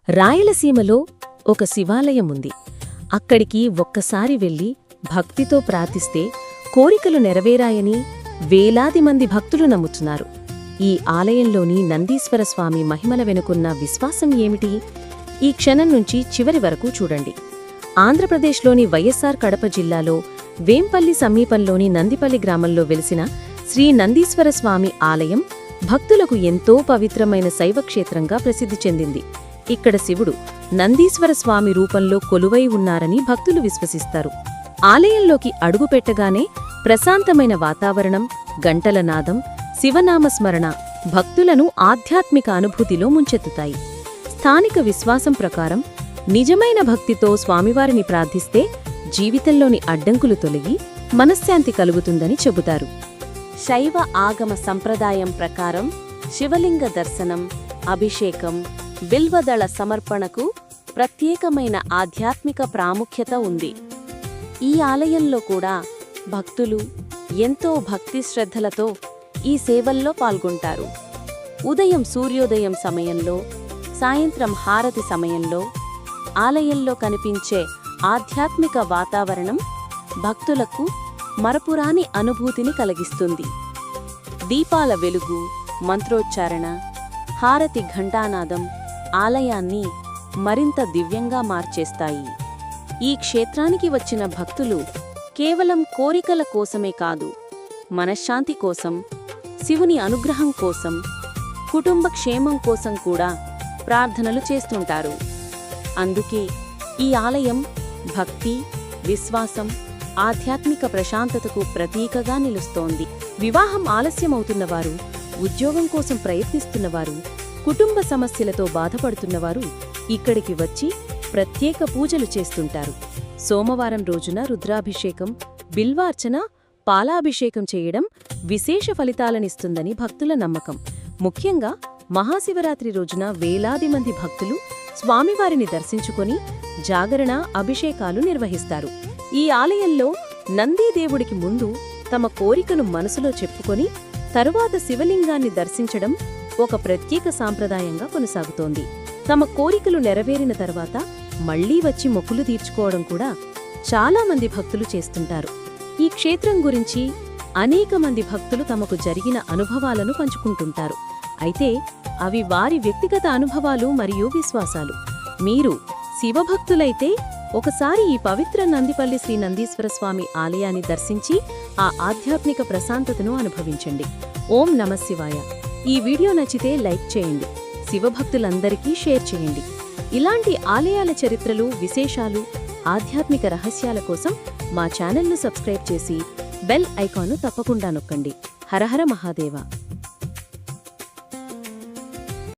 రాయలసీమలో ఒక శివాలయం ఉంది. అక్కడికి ఒక్కసారి వెళ్లి భక్తితో ప్రార్థిస్తే కోరికలు నెరవేరాయని వేలాది మంది భక్తులు నమ్ముతున్నారు. ఈ ఆలయంలోని నందీశ్వరస్వామి మహిమల వెనుకున్న విశ్వాసం ఏమిటి? ఈ క్షణం నుంచి చివరి వరకు చూడండి. ఆంధ్రప్రదేశ్లోని వైఎస్సార్ కడప జిల్లాలో వేంపల్లి సమీపంలోని నందిపల్లి గ్రామంలో వెలిసిన శ్రీ నందీశ్వరస్వామి ఆలయం భక్తులకు ఎంతో పవిత్రమైన శైవక్షేత్రంగా ప్రసిద్ధి చెందింది. ఇక్కడ శివుడు నందీశ్వరస్వామి రూపంలో కొలువై ఉన్నారని భక్తులు విశ్వసిస్తారు. ఆలయంలోకి అడుగుపెట్టగానే ప్రశాంతమైన వాతావరణం, గంటల నాదం, శివనామస్మరణ భక్తులను ఆధ్యాత్మిక అనుభూతిలో ముంచెత్తుతాయి. స్థానిక విశ్వాసం ప్రకారం నిజమైన భక్తితో స్వామివారిని ప్రార్థిస్తే జీవితంలోని అడ్డంకులు తొలగి మనశ్శాంతి కలుగుతుందని చెబుతారు. శైవ ఆగమ సంప్రదాయం ప్రకారం శివలింగ దర్శనం, అభిషేకం, బిల్వదళ సమర్పణకు ప్రత్యేకమైన ఆధ్యాత్మిక ప్రాముఖ్యత ఉంది. ఈ ఆలయంలో కూడా భక్తులు ఎంతో భక్తి శ్రద్ధలతో ఈ సేవల్లో పాల్గొంటారు. ఉదయం సూర్యోదయం సమయంలో, సాయంత్రం హారతి సమయంలో ఆలయంలో కనిపించే ఆధ్యాత్మిక వాతావరణం భక్తులకు మరపురాని అనుభూతిని కలిగిస్తుంది. దీపాల వెలుగు, మంత్రోచ్చారణ, హారతి ఘంటానాదం ఆలయాన్ని మరింత దివ్యంగా మార్చేస్తాయి. ఈ క్షేత్రానికి వచ్చిన భక్తులు కేవలం కోరికల కోసమే కాదు, మనశ్శాంతి కోసం, శివుని అనుగ్రహం కోసం, కుటుంబ క్షేమం కోసం కూడా ప్రార్థనలు చేస్తుంటారు. అందుకే ఈ ఆలయం భక్తి, విశ్వాసం, ఆధ్యాత్మిక ప్రశాంతతకు ప్రతీకగా నిలుస్తోంది. వివాహం ఆలస్యమవుతున్నవారు, ఉద్యోగం కోసం ప్రయత్నిస్తున్నవారు, కుటుంబ సమస్యలతో బాధపడుతున్నవారు ఇక్కడికి వచ్చి ప్రత్యేక పూజలు చేస్తుంటారు. సోమవారం రోజున రుద్రాభిషేకం, బిల్వార్చన, పాలాభిషేకం చేయడం విశేష ఫలితాలనిస్తుందని భక్తుల నమ్మకం. ముఖ్యంగా మహాశివరాత్రి రోజున వేలాది మంది భక్తులు స్వామివారిని దర్శించుకొని జాగరణ, అభిషేకాలు నిర్వహిస్తారు. ఈ ఆలయంలో నందీదేవుడికి ముందు తమ కోరికను మనసులో చెప్పుకొని తరువాత శివలింగాన్ని దర్శించడం ఒక ప్రత్యేక సాంప్రదాయంగా కొనసాగుతోంది. తమ కోరికలు నెరవేరిన తర్వాత మళ్లీ వచ్చి మొక్కులు తీర్చుకోవడం కూడా చాలా మంది భక్తులు చేస్తుంటారు. ఈ క్షేత్రం గురించి అనేక మంది భక్తులు తమకు జరిగిన అనుభవాలను పంచుకుంటుంటారు. అయితే అవి వారి వ్యక్తిగత అనుభవాలు మరియు విశ్వాసాలు. మీరు శివభక్తులైతే ఒకసారి ఈ పవిత్ర నందిపల్లి శ్రీ నందీశ్వరస్వామి ఆలయాన్ని దర్శించి ఆ ఆధ్యాత్మిక ప్రశాంతతను అనుభవించండి. ఓం నమః శివాయ. ఈ వీడియో నచ్చితే లైక్ చేయండి, శివభక్తులందరికీ షేర్ చేయండి. ఇలాంటి ఆలయాల చరిత్రలు, విశేషాలు, ఆధ్యాత్మిక రహస్యాల కోసం మా ఛానల్ను సబ్స్క్రైబ్ చేసి బెల్ ఐకాన్ను తప్పకుండా నొక్కండి. హరహర మహాదేవ.